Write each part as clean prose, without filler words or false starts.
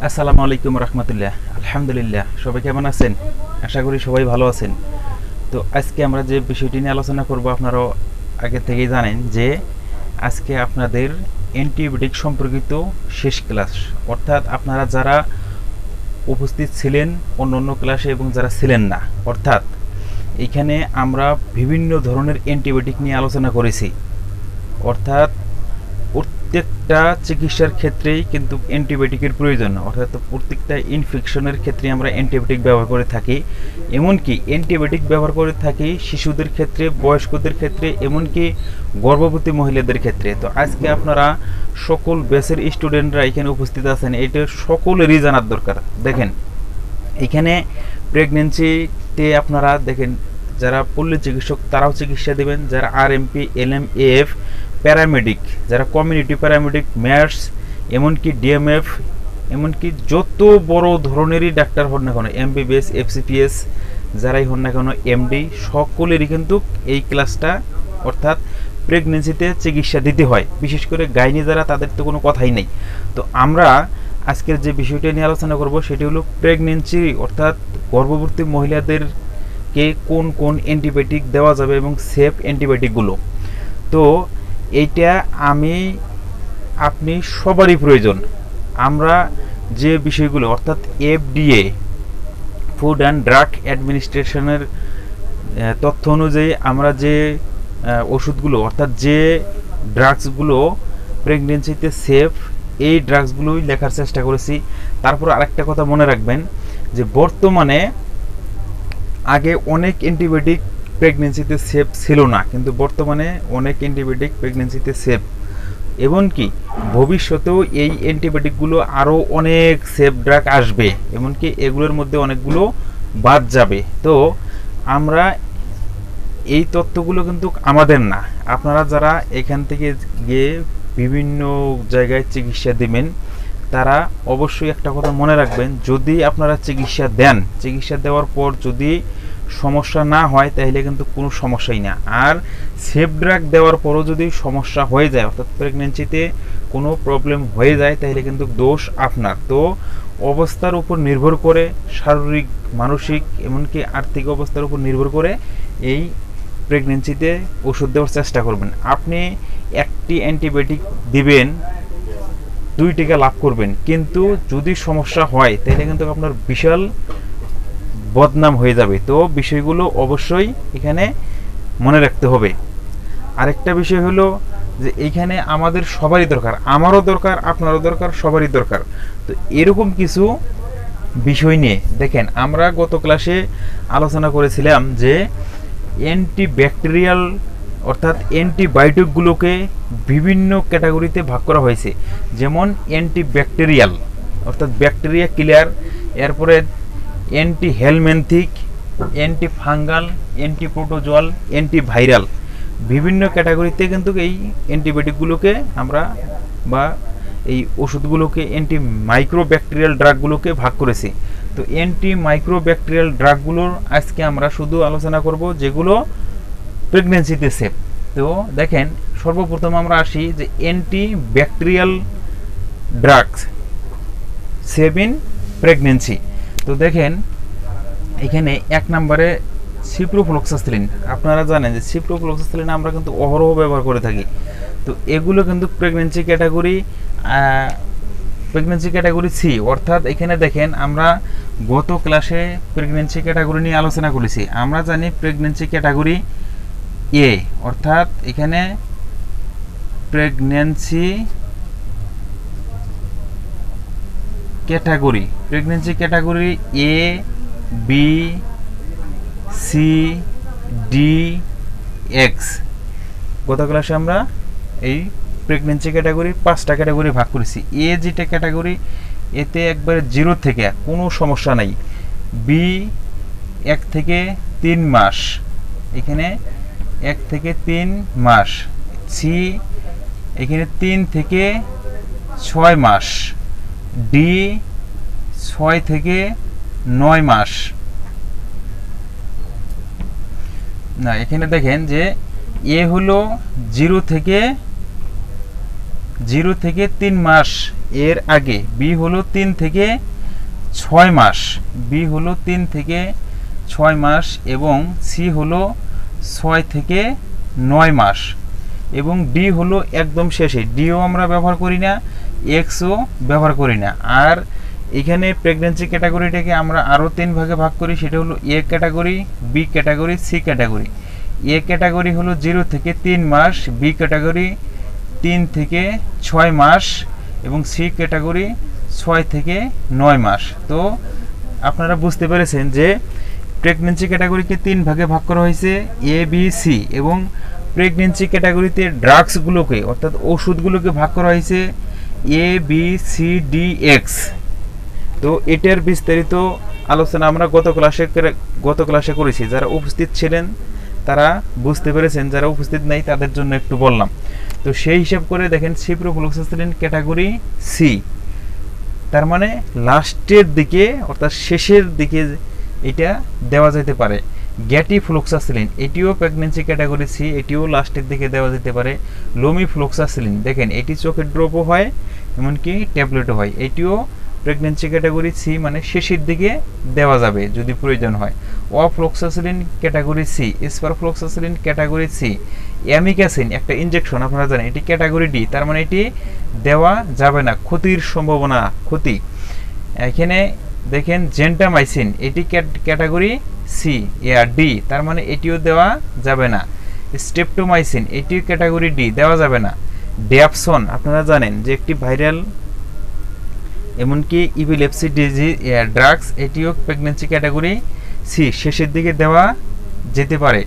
আসসালামু আলাইকুম রহমতুল্লাহ। আলহামদুলিল্লাহ, সবাই কেমন আছেন? আশা করি সবাই ভালো আছেন। তো আজকে আমরা যে বিষয়টি নিয়ে আলোচনা করব, আপনারাও আগে থেকেই জানেন যে আজকে আপনাদের অ্যান্টিবায়োটিক সম্পর্কিত শেষ ক্লাস। অর্থাৎ আপনারা যারা উপস্থিত ছিলেন অন্য অন্য ক্লাসে এবং যারা ছিলেন না, অর্থাৎ এখানে আমরা বিভিন্ন ধরনের অ্যান্টিবায়োটিক নিয়ে আলোচনা করেছি। অর্থাৎ প্রত্যেকটা চিকিৎসার ক্ষেত্রেই কিন্তু অ্যান্টিবায়োটিকের প্রয়োজন। অর্থাৎ প্রত্যেকটা ইনফেকশনের ক্ষেত্রে আমরা অ্যান্টিবায়োটিক ব্যবহার করে থাকি। এমনকি অ্যান্টিবায়োটিক ব্যবহার করে থাকি শিশুদের ক্ষেত্রে, বয়স্কদের ক্ষেত্রে, এমনকি গর্ভবতী মহিলাদের ক্ষেত্রে। তো আজকে আপনারা সকল ব্যাচের স্টুডেন্টরা এখানে উপস্থিত আছেন, এটা সকলেরই জানার দরকার। দেখেন, এখানে প্রেগনেন্সিতে আপনারা দেখেন যারা পল্লী চিকিৎসক তারাও চিকিৎসা দেবেন, যারা আরএমপি, এলএম, এএফ, প্যারামেডিক, যারা কমিউনিটি প্যারামেডিক, ম্যাটস, এমনকি ডিএমএফ, এমনকি যত বড় ধরনেরই ডাক্তার হন না কেন, এমবিবিএস, এফসিপিএস, যারাই হন না কেন, এমডি, সকলেরই কিন্তু এই ক্লাসটা অর্থাৎ প্রেগনেন্সিতে চিকিৎসা দিতে হয়। বিশেষ করে গাইনি যারা, তাদের তো কোনো কথাই নেই। তো আমরা আজকের যে বিষয়টা নিয়ে আলোচনা করব সেটি হলো প্রেগনেন্সি অর্থাৎ গর্ভবতী মহিলাদেরকে কোন কোন অ্যান্টিবায়োটিক দেওয়া যাবে এবং সেফ অ্যান্টিবায়োটিকগুলো। তো এইটা আপনি সবারই প্রয়োজন। আমরা যে বিষয়গুলো অর্থাৎ এফডিএ, ফুড অ্যান্ড ড্রাগ অ্যাডমিনিস্ট্রেশনের তথ্য অনুযায়ী আমরা যে ওষুধগুলো অর্থাৎ যে ড্রাগসগুলো প্রেগনেন্সিতে সেফ, এই ড্রাগসগুলোই লেখার চেষ্টা করেছি। তারপর আরেকটা কথা মনে রাখবেন যে বর্তমানে আগে অনেক অ্যান্টিবায়োটিক প্রেগনেন্সিতে সেফ ছিল না, কিন্তু বর্তমানে অনেক অ্যান্টিবায়োটিক প্রেগনেন্সিতে সেফ। এমনকি ভবিষ্যতেও এই অ্যান্টিবায়োটিকগুলো আরও অনেক সেফ ড্রাগ আসবে, এমনকি এগুলোর মধ্যে অনেকগুলো বাদ যাবে। তো আমরা এই তথ্যগুলো কিন্তু আমাদের না, আপনারা যারা এখান থেকে গিয়ে বিভিন্ন জায়গায় চিকিৎসা দিবেন তারা অবশ্যই একটা কথা মনে রাখবেন, যদি আপনারা চিকিৎসা দেন, চিকিৎসা দেওয়ার পর যদি সমস্যা না হয় তাহলে কিন্তু কোনো সমস্যাই না। আর সেফ ড্রাগ দেওয়ার পরও যদি সমস্যা হয়ে যায় অর্থাৎ প্রেগনেন্সিতে কোনো প্রবলেম হয়ে যায় তাহলে কিন্তু দোষ আপনার। তো অবস্থার উপর নির্ভর করে, শারীরিক, মানসিক, এমনকি আর্থিক অবস্থার উপর নির্ভর করে এই প্রেগনেন্সিতে ওষুধ দেওয়ার চেষ্টা করবেন। আপনি একটি অ্যান্টিবায়োটিক দিবেন, 2 টাকা লাভ করবেন, কিন্তু যদি সমস্যা হয় তাহলে কিন্তু আপনার বিশাল বদনাম হয়ে যাবে। তো বিষয়গুলো অবশ্যই এখানে মনে রাখতে হবে। আরেকটা বিষয় হলো যে এইখানে আমাদের সবারই দরকার, আমারও দরকার, আপনারও দরকার, সবারই দরকার। তো এরকম কিছু বিষয় নিয়ে দেখেন, আমরা গত ক্লাসে আলোচনা করেছিলাম যে অ্যান্টিব্যাকটেরিয়াল অর্থাৎ অ্যান্টিবায়োটিকগুলোকে বিভিন্ন ক্যাটাগরিতে ভাগ করা হয়েছে। যেমন অ্যান্টিব্যাকটেরিয়াল অর্থাৎ ব্যাকটেরিয়া ক্লিয়ার, এরপরে anti helminthic, anti fungal, anti protozoal, antiviral, বিভিন্ন ক্যাটাগরিতে কিন্তু এই অ্যান্টিবায়োটিকগুলোকে আমরা বা এই ওষুধগুলোকে অ্যান্টি মাইক্রোব্যাকটেরিয়াল ড্রাগগুলোকে ভাগ করেছি। তো অ্যান্টি মাইক্রোব্যাকটেরিয়াল ড্রাগগুলোর আজকে আমরা শুধু আলোচনা করব যেগুলো প্রেগনেন্সিতে সেফ। তো দেখেন, সর্বপ্রথম আমরা আসি যে anti bacterial drugs save in pregnancy. তো দেখেন এখানে 1 নম্বরে সিপ্রোফ্লক্সাসিলিন। আপনারা জানেন যে সিপ্রোফ্লক্সাসিলিন আমরা কিন্তু অহরহ ব্যবহার করে থাকি। তো এগুলো কিন্তু প্রেগনেন্সি ক্যাটাগরি সি। অর্থাৎ এখানে দেখেন, আমরা গত ক্লাসে প্রেগনেন্সি ক্যাটাগরি নিয়ে আলোচনা করেছি। আমরা জানি প্রেগনেন্সি ক্যাটাগরি এ, অর্থাৎ এখানে pregnancy category A, B, C, D, X. গত ক্লাসে আমরা এই প্রেগনেন্সি ক্যাটাগরি 5টা ক্যাটাগরি ভাগ করেছি। এ যেটা ক্যাটাগরি, এতে একবারে 0 থেকে কোনো সমস্যা নাই। বি 1 থেকে 3 মাস, এখানে 1 থেকে 3 মাস। সি এখানে 3 থেকে 6 মাস। ডি 6 থেকে 9 মাস। না, এখানে দেখেন যে এ হলো 0 থেকে 0 থেকে 3 মাস এর আগে, বি হলো 3 থেকে 6 মাস, বি হলো 3 থেকে 6 মাস এবং সি হলো 6 থেকে 9 মাস এবং ডি হলো একদম শেষে, ডিও আমরা ব্যবহার করি না, এক্সও ব্যবহার করি না। আর এখানে প্রেগন্যান্সি ক্যাটাগরিটাকে আমরা আরও 3 ভাগে ভাগ করি, সেটা হলো A category, B category, C category. A category হলো 0 থেকে 3 মাস, বি ক্যাটাগরি 3 থেকে 6 মাস এবং সি ক্যাটাগরি 6 থেকে 9 মাস। তো আপনারা বুঝতে পেরেছেন যে প্রেগন্যান্সি ক্যাটাগরিকে 3 ভাগে ভাগ করা হয়েছে, এ বি সি, এবং প্রেগন্যান্সি ক্যাটাগরিতে ড্রাগসগুলোকে অর্থাৎ ওষুধগুলোকে ভাগ করা হয়েছে এ বি সি ডি এক্স। তো এটার বিস্তারিত আলোচনা আমরা গত ক্লাসে করেছি। যারা উপস্থিত ছিলেন তারা বুঝতে পেরেছেন, যারা উপস্থিত নেই তাদের জন্য একটু বললাম। তো সেই হিসাব করে দেখেন সিপ্রোফ্লুক্সাসিলিন ক্যাটাগরি সি, তার মানে লাস্টের দিকে অর্থাৎ শেষের দিকে এটা দেওয়া যেতে পারে। গ্যাটিফ্লুক্সাসিলিন এটিও প্রেগন্যান্সি ক্যাটাগরি সি, এটিও লাস্টের দিকে দেওয়া যেতে পারে। লোমিফ্লুক্সাসিলিন দেখেন এটি চোখের ড্রপও হয় এমনকি ট্যাবলেটও হয়, এটিও প্রেগন্যান্সি ক্যাটাগরি সি, মানে শেষের দিকে দেওয়া যাবে যদি প্রয়োজন হয়। Ofloxacin category C, sparfloxacin category C. Amikacin একটা ইনজেকশন আপনারা জানেন, এটি ক্যাটাগরি ডি, তার মানে এটি দেওয়া যাবে না, ক্ষতির সম্ভাবনা, ক্ষতি। এখানে দেখেন জেন্টামাইসিন এটি ক্যাটাগরি সি ডি, তার মানে এটিও দেওয়া যাবে না। স্ট্রেপ্টোমাইসিন এটিও ক্যাটাগরি ডি, দেওয়া যাবে না। ড্যাপসন আপনারা জানেন যে একটি ভাইরাল এমনকি ইপিলেপসি ডিজিজ ড্রাগস, এটিও প্রেগন্যান্সি ক্যাটাগরি সি, শেষের দিকে দেওয়া যেতে পারে।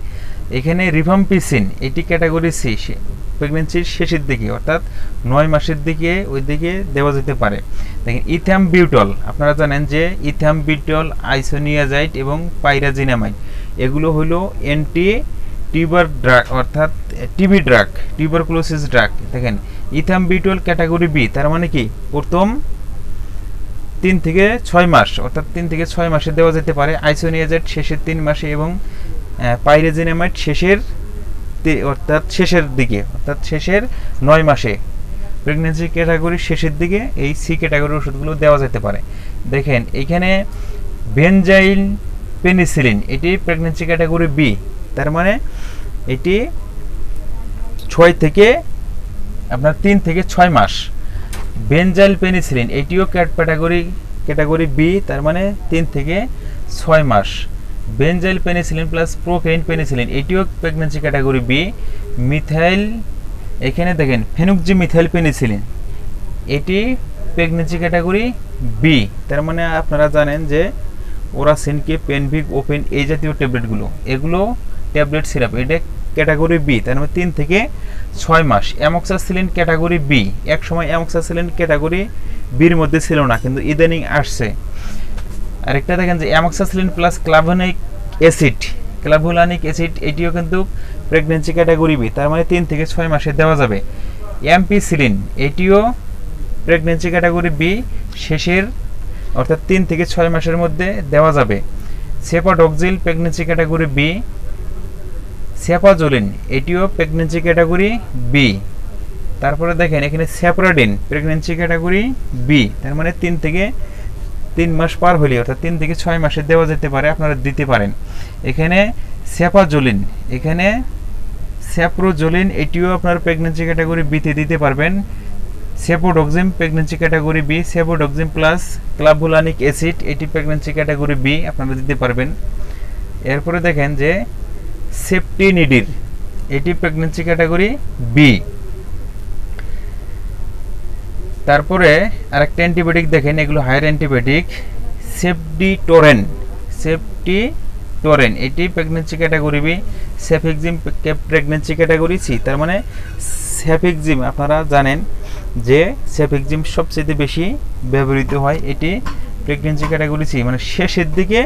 এখানে রিভাম্পিসিন এটি ক্যাটাগরি সি, প্রেগন্যান্সির শেষের দিকে অর্থাৎ 9 মাসের দিকে ওই দিকে দেওয়া যেতে পারে। দেখেন ইথামবিউটল আপনারা জানেন যে ইথামবিউটল, আইসোনিয়াজাইড এবং পাইরাজিনামাইড এগুলো হলো অ্যান্টি টিউবার ড্রাগ অর্থাৎ টিবি ড্রাগ, টিউবারকুলোসিস ড্রাগ। দেখেন ইথামবিউটল ক্যাটাগরি বি, তার মানে কি প্রথম 3 থেকে 6 মাস অর্থাৎ 3 থেকে 6 মাসে দেওয়া যেতে পারে। আইসোনিয়াজাইড শেষের 3 মাসে এবং পাইরাজিনামাইড শেষের অর্থাৎ শেষের দিকে অর্থাৎ শেষের 9 মাসে। প্রেগন্যান্সি ক্যাটাগরির শেষের দিকে এই সি ক্যাটাগরির ওষুধগুলো দেওয়া যেতে পারে। দেখেন এখানে বেনজাইল পেনিসিলিন এটি প্রেগন্যান্সি ক্যাটাগরি বি, তার মানে এটি 6 থেকে আপনার 3 থেকে 6 মাস। বেনজাইল পেনিসিলিন এটিও ক্যাটাগরি বি, তার মানে 3 থেকে 6 মাস। Benzyl penicillin plus procaine penicillin এটিও প্রেগন্যান্সি ক্যাটাগরি বি। মিথাইল এখানে দেখেন ফেনুক্সি মিথাইল পেনিসিলিন এটি প্রেগন্যান্সি ক্যাটাগরি বি, তার মানে আপনারা জানেন যে ওরাসিনকে, পেনভিক, ওপেন এই জাতীয় ট্যাবলেটগুলো, এগুলো ট্যাবলেট সিরাপ, এটা ক্যাটাগরি বি, তার মানে 3 থেকে 6 মাস। অ্যামক্সাসিলিন ক্যাটাগরি বি, এক সময় অ্যামক্সাসিলিন ক্যাটাগরি বির মধ্যে ছিল না কিন্তু ইদানিং আসছে। আরেকটা দেখেন যে অ্যামক্সাসিলিন প্লাস ক্লাভুলানিক অ্যাসিড এটিও কিন্তু প্রেগন্যান্সি ক্যাটাগরি বি, তার মানে 3 থেকে 6 মাসে দেওয়া যাবে। অ্যাম্পিসিলিন এটিও প্রেগন্যান্সি ক্যাটাগরি বি, শেষের অর্থাৎ 3 থেকে 6 মাসের মধ্যে দেওয়া যাবে। সেপাডক্সিল প্রেগন্যান্সি ক্যাটাগরি বি। সেপাজোলিন এটিও প্রেগন্যান্সি ক্যাটাগরি বি। তারপরে দেখেন এখানে স্যাপ্রাডিন প্রেগন্যান্সি ক্যাটাগরি বি, তার মানে 3 থেকে 3 মাস পার হলে অর্থাৎ 3 থেকে 6 মাসে দেওয়া যেতে পারে, আপনারা দিতে পারেন। এখানে স্যাপাজোলিন, এখানে স্যাপ্রোজোলিন এটিও আপনার প্রেগন্যান্সি ক্যাটাগরি বিতে দিতে পারবেন। Cefpodoxime pregnancy category B, cefpodoxime plus clavulanic acid এটি প্রেগন্যান্সি ক্যাটাগরি বি, আপনারা দিতে পারবেন। এরপরে দেখেন যে সেপটিনিডির এটি প্রেগন্যান্সি ক্যাটাগরি বি। তারপরে আরেকটা অ্যান্টিবায়োটিক দেখেন, এগুলো হায়ার অ্যান্টিবায়োটিক, সেপডিটোরেন এটি pregnancy category B. Cefixime pregnancy category C, তার মানে সেফিক্সিম আপনারা জানেন যে সেফিক্সিম সবচেয়ে বেশি ব্যবহৃত হয়, এটি প্রেগন্যান্সি ক্যাটাগরি সি, মানে শেষের দিকে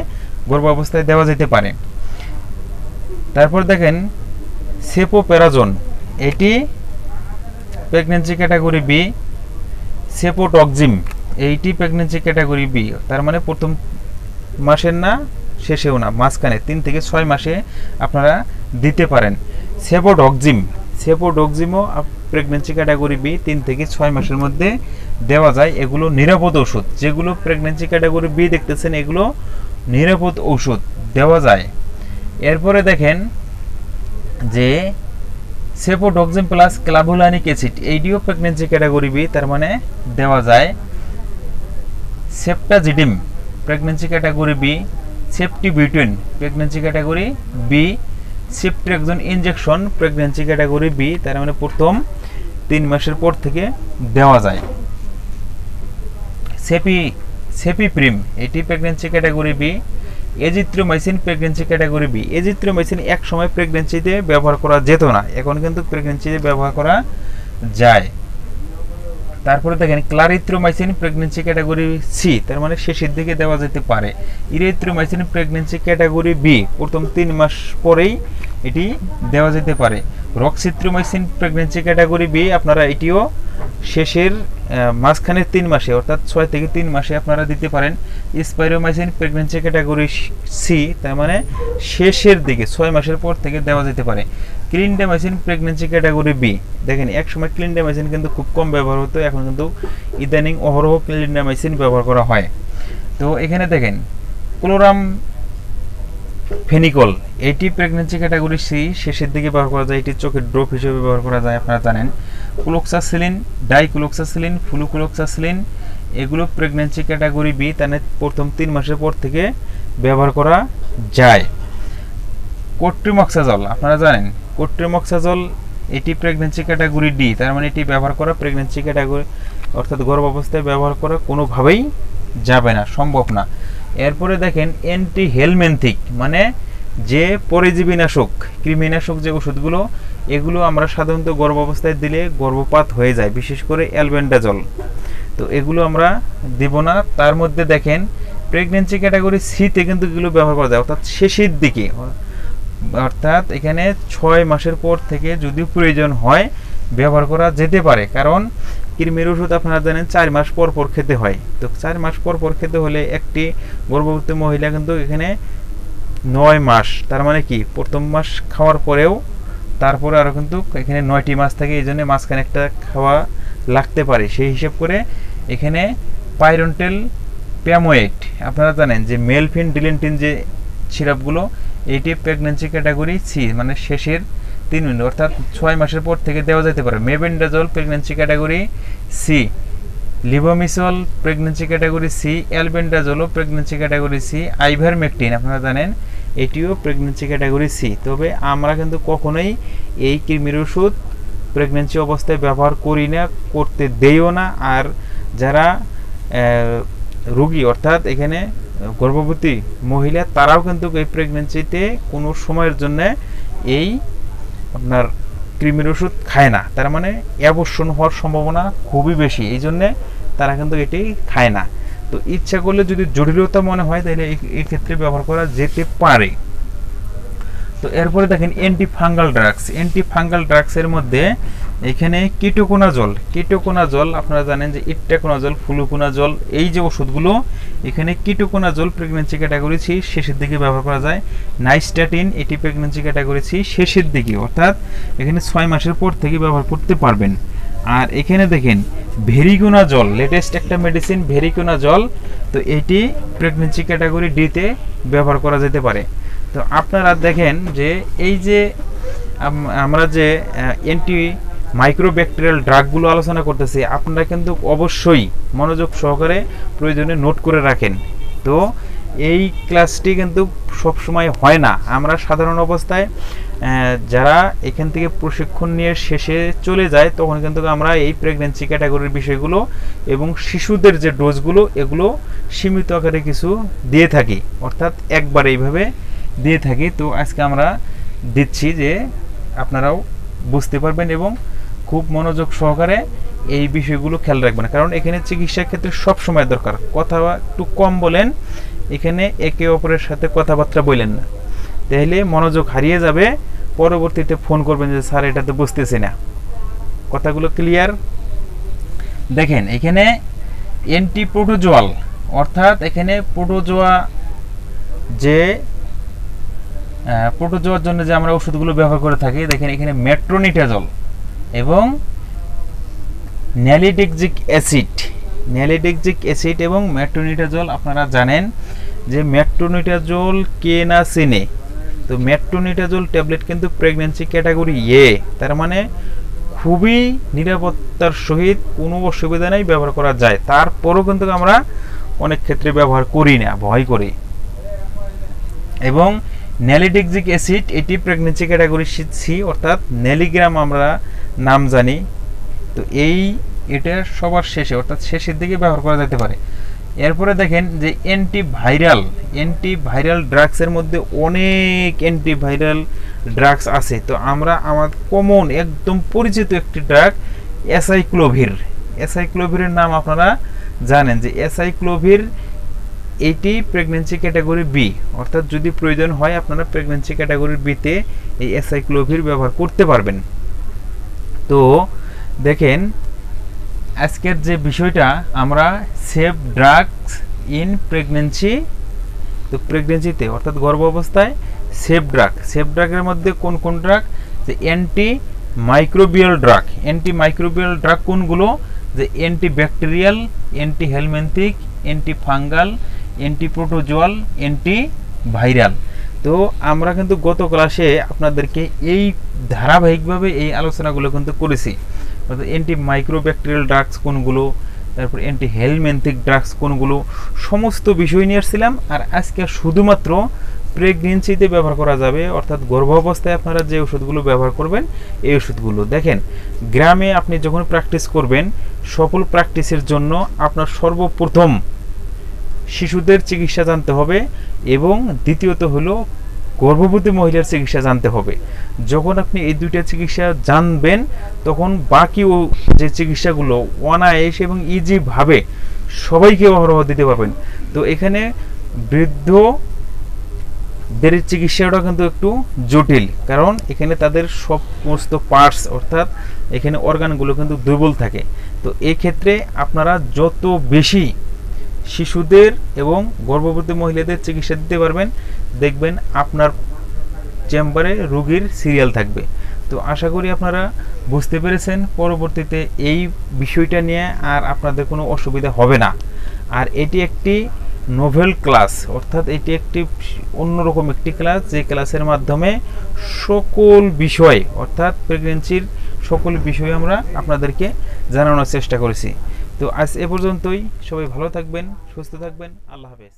গর্ভাবস্থায় দেওয়া যেতে পারে। তারপর দেখেন সেপোপেরাজোন এটি প্রেগন্যান্সি ক্যাটাগরি বি। সেপোটক্সিম এইটি প্রেগন্যান্সি ক্যাটাগরি বি, তার মানে প্রথম মাসের না শেষেও না, মাঝখানে 3 থেকে 6 মাসে আপনারা দিতে পারেন। সেপোডক্সিমও প্রেগন্যান্সি ক্যাটাগরি বি 3 থেকে 6 মাসের মধ্যে দেওয়া যায়। এগুলো নিরাপদ ওষুধ, যেগুলো প্রেগন্যান্সি ক্যাটাগরি বি দেখতেছেন এগুলো নিরাপদ ওষুধ দেওয়া যায়। এরপরে দেখেন যে সেফোডক্সিম প্লাস ক্লাভুলানিক অ্যাসিড, এইটিও প্রেগন্যান্সি ক্যাটাগরি বি, তার মানে দেওয়া যায়। Ceftazidime pregnancy category B, ceftibuten pregnancy category B, ceftriaxone injection pregnancy category B, তার মানে প্রথম 3 মাসের পর থেকে দেওয়া যায়। সেপিপ্রিম এটি pregnancy category B. Azithromycin pregnancy category B. Azithromycin এক সময় প্রেগন্যান্সিতে ব্যবহার করা যেত না, এখন কিন্তু প্রেগন্যান্সিতে ব্যবহার করা যায়। তারপরে দেখেন ক্লারিথ্রোমাইসিন প্রেগন্যান্সি ক্যাটাগরি সি, তার মানে শেষের দিকে দেওয়া যেতে পারে। ইরিথ্রোমাইসিন প্রেগন্যান্সি ক্যাটাগরি বি, প্রথম 3 মাস পরেই এটি দেওয়া যেতে পারে। রক্সিথ্রোমাইসিন প্রেগন্যান্সি ক্যাটাগরি বি, আপনারা এটিও শেষের মাঝখানের 3 মাসে অর্থাৎ 6 থেকে 3 মাসে আপনারা দিতে পারেন। স্পাইরোমাইসিন প্রেগন্যান্সি ক্যাটাগরি সি, তার মানে শেষের দিকে 6 মাসের পর থেকে দেওয়া যেতে পারে। ক্লিন্ডামাইসিন প্রেগন্যান্সি ক্যাটাগরি বি, দেখেন এক সময় ক্লিন্ডামাইসিন কিন্তু খুব কম ব্যবহার হতো, এখন কিন্তু ইদানিং অহরহ ক্লিন্ডামাইসিন ব্যবহার করা হয়। তো এখানে দেখেন ক্লোরাম ফেনিকল, এটি প্রেগন্যান্সি ক্যাটাগরি সি, শেষের দিকে ব্যবহার করা যায়, এটি চোখের ড্রপ হিসেবে ব্যবহার করা যায়, আপনারা জানেন। ক্লোক্সাসিলিন, ডাইক্লোক্সাসিলিন, ফ্লুক্লোক্সাসিলিন, এগুলো প্রেগন্যান্সি ক্যাটাগরি বি, তার প্রথম 3 মাসের পর থেকে ব্যবহার করা যায়। কোট্রিমক্সাজল, আপনারা জানেন কোট্রিমক্সাজল এটি প্রেগন্যান্সি ক্যাটাগরি ডি, তার মানে এটি ব্যবহার করা প্রেগন্যান্সি ক্যাটাগরি অর্থাৎ গর্ভাবস্থায় ব্যবহার করা কোনোভাবেই যাবে না, সম্ভব না। এরপরে দেখেন অ্যান্টি হেলমেন্থিক, মানে যে পরজীবীনাশক কৃমিনাশক যে ওষুধগুলো, এগুলো আমরা সাধারণত গর্ভাবস্থায় দিলে গর্ভপাত হয়ে যায়, বিশেষ করে অ্যালবেন্ডাজল, তো এগুলো আমরা দেব না। তার মধ্যে দেখেন প্রেগন্যান্সি ক্যাটাগরি সিতে কিন্তু এগুলো ব্যবহার করা যায় অর্থাৎ শেষের দিকে, অর্থাৎ এখানে 6 মাসের পর থেকে যদি প্রয়োজন হয় ব্যবহার করা যেতে পারে, কারণ কৃমির ওষুধ আপনারা জানেন 4 মাস পর পর খেতে হয়। তো 4 মাস পর পর খেতে হলে একটি গর্ভবতী মহিলা কিন্তু এখানে 9 মাস, তার মানে কি প্রথম মাস খাওয়ার পরেও তারপরে আরও কিন্তু এখানে 9টি মাস থাকে, এই জন্য মাঝখানে একটা খাওয়া লাগতে পারে। সেই হিসেব করে এখানে পাইরন্টেল প্যামোয়েট, আপনারা জানেন যে মেলফিন ডিলিনটিন যে সিরাপগুলো, এটি প্রেগন্যান্সি ক্যাটাগরি সি, মানে শেষের 3 মিনিট অর্থাৎ 6 মাসের পর থেকে দেওয়া যেতে পারে। Mebendazole pregnancy category C, levamisole pregnancy category C, অ্যালবেন্ডাজলও প্রেগন্যান্সি ক্যাটাগরি সি, আইভারমেকটিন আপনারা জানেন এটিও প্রেগন্যান্সি ক্যাটাগরি সি। তবে আমরা কিন্তু কখনোই এই কৃমির ওষুধ প্রেগন্যান্সি অবস্থায় ব্যবহার করি না, করতে দেইও না। আর যারা রোগী অর্থাৎ এখানে গর্ভবতী মহিলা, তারাও কিন্তু এই প্রেগন্যান্সিতে কোনো সময়ের জন্য এই আপনার কৃমির ওষুধ খায় না, তার মানে অ্যাবর্শন হওয়ার সম্ভাবনা খুবই বেশি, এই জন্যে তারা কিন্তু এটি খায় না। তো ইচ্ছা করলে যদি জটিলতা মনে হয় তাহলে এই ক্ষেত্রে ব্যবহার করা যেতে পারে। তো এরপরে দেখেন অ্যান্টিফাঙ্গাল ড্রাগস। অ্যান্টিফাঙ্গাল ড্রাগসের মধ্যে এখানে কিটোকোনাজল আপনারা জানেন যে ইট্টাকোনাজল, ফ্লুকোনাজল, এই যে ওষুধগুলো, এখানে কিটোকোনাজল প্রেগন্যান্সি ক্যাটাগরি সি, শেষের দিকে ব্যবহার করা যায়। নাইস্টাটিন এটি প্রেগন্যান্সি ক্যাটাগরি সি, শেষের দিকে অর্থাৎ এখানে 6 মাসের পর থেকে ব্যবহার করতে পারবেন। আর এখানে দেখেন ভেরিকোনাজল, লেটেস্ট একটা মেডিসিন ভেরিকোনাজল, তো এটি প্রেগন্যান্সি ক্যাটাগরি ডিতে ব্যবহার করা যেতে পারে। তো আপনারা দেখেন যে এই যে আমরা যে অ্যান্টি মাইক্রোব্যাকটেরিয়াল ড্রাগগুলো আলোচনা করতেছি, আপনারা কিন্তু অবশ্যই মনোযোগ সহকারে প্রয়োজনে নোট করে রাখেন। তো এই ক্লাসটি কিন্তু সব সময় হয় না, আমরা সাধারণ অবস্থায় যারা এখান থেকে প্রশিক্ষণ নিয়ে শেষে চলে যায় তখন কিন্তু আমরা এই প্রেগন্যান্সি ক্যাটাগরির বিষয়গুলো এবং শিশুদের যে ডোজগুলো এগুলো সীমিত আকারে কিছু দিয়ে থাকি, অর্থাৎ একবার এইভাবে দিয়ে থাকি। তো আজকে আমরা দিচ্ছি যে আপনারাও বুঝতে পারবেন এবং খুব মনোযোগ সহকারে এই বিষয়গুলো খেয়াল রাখবেন, কারণ এখানে চিকিৎসার ক্ষেত্রে সব সময় দরকার কথা একটু কম বলেন, এখানে একে অপরের সাথে কথাবার্তা বললেন না, তাহলে মনোযোগ হারিয়ে যাবে, পরবর্তীতে ফোন করবেন যে স্যার এটা তো বুঝতেছি না। কথাগুলো ক্লিয়ার? দেখেন এখানে অ্যান্টিপ্রোটোজোয়াল অর্থাৎ এখানে প্রোটোজোয়া যে প্রোটোজোয়ার জন্য যে আমরা ওষুধগুলো ব্যবহার করে থাকি, দেখেন এখানে মেট্রোনিটাজল এবং ন্যালিডিকজিক অ্যাসিড, ন্যালিডিকজিক অ্যাসিড এবং মেট্রোনিডাজোল আপনারা জানেন যে মেট্রোনিডাজোল কে না চেনে, তো মেট্রোনিডাজোল ট্যাবলেট কিন্তু প্রেগন্যান্সি ক্যাটাগরি এ, তার মানে খুবই নিরাপত্তার সহিত কোনো অসুবিধা নেই, ব্যবহার করা যায়। তারপরও কিন্তু আমরা অনেক ক্ষেত্রে ব্যবহার করি না, ভয় করি। এবং ন্যালিডিকজিক অ্যাসিড এটি প্রেগন্যান্সি ক্যাটাগরি সি অর্থাৎ ন্যালিগ্রাম আমরা নাম জানি। তো এটা সবার শেষে অর্থাৎ শেষের দিকে ব্যবহার করা যেতে পারে। এরপরে দেখেন যে অ্যান্টিভাইরাল ড্রাগসের মধ্যে অনেক অ্যান্টিভাইরাল ড্রাগস আছে। তো আমরা আমাদের কমন একদম পরিচিত একটি ড্রাগ অ্যাসাইক্লোভিরের নাম আপনারা জানেন যে অ্যাসাইক্লোভির এটি প্রেগন্যান্সি ক্যাটাগরি বি, অর্থাৎ যদি প্রয়োজন হয় আপনারা প্রেগন্যান্সি ক্যাটাগরি বিতে এই অ্যাসাইক্লোভির ব্যবহার করতে পারবেন। তো দেখেন আজকের যে বিষয়টা আমরা সেফ ড্রাগস ইন প্রেগন্যান্সি, তো প্রেগন্যান্সিতে অর্থাৎ গর্ভ অবস্থায় সেফ ড্রাগের মধ্যে কোন কোন ড্রাগ, যে অ্যান্টি মাইক্রোবিয়াল ড্রাগ কোনগুলো, যে antibacterial, anti helminthic, anti fungal, anti protozoal, anti viral. তো আমরা কিন্তু গত ক্লাসে আপনাদেরকে এই ধারাবাহিকভাবে এই আলোচনাগুলো কিন্তু করেছি, অর্থাৎ অ্যান্টি মাইক্রোব্যাকটেরিয়াল ড্রাগস কোনগুলো, তারপর অ্যান্টি হেলমিন্থিক ড্রাগস কোনগুলো, সমস্ত বিষয় নিয়ে আসছিলাম। আর আজকে শুধুমাত্র প্রেগনেন্সিতে ব্যবহার করা যাবে, অর্থাৎ গর্ভাবস্থায় আপনারা যে ওষুধগুলো ব্যবহার করবেন এই ওষুধগুলো। দেখেন গ্রামে আপনি যখন প্র্যাকটিস করবেন, সফল প্র্যাকটিসের জন্য আপনার সর্বপ্রথম শিশুদের চিকিৎসা জানতে হবে এবং দ্বিতীয়ত হলো গর্ভবতী মহিলার চিকিৎসা জানতে হবে। যখন আপনি এই দুইটা চিকিৎসা জানবেন তখন বাকি যে চিকিৎসাগুলো অনায়াস এবং ইজিভাবে সবাইকে অহরহ দিতে পারবেন। তো এখানে বৃদ্ধদের চিকিৎসাটা কিন্তু একটু জটিল, কারণ এখানে তাদের সমস্ত পার্টস অর্থাৎ এখানে অর্গানগুলো কিন্তু দুর্বল থাকে। তো এক্ষেত্রে আপনারা যত বেশি শিশুদের এবং গর্ভবতী মহিলাদের চিকিৎসা দিতে পারবেন, দেখবেন আপনার চেম্বারে রোগীর সিরিয়াল থাকবে। তো আশা করি আপনারা বুঝতে পেরেছেন, পরবর্তীতে এই বিষয়টা নিয়ে আর আপনাদের কোনো অসুবিধা হবে না। আর এটি একটি নোভেল ক্লাস, অর্থাৎ এটি একটি অন্যরকম একটি ক্লাস, যে ক্লাসের মাধ্যমে সকল বিষয় অর্থাৎ প্রেগন্যান্সির সকল বিষয় আমরা আপনাদেরকে জানানোর চেষ্টা করেছি। তো আজ এ পর্যন্তই, সবাই ভালো থাকবেন, সুস্থ থাকবেন, আল্লাহ হাফেজ।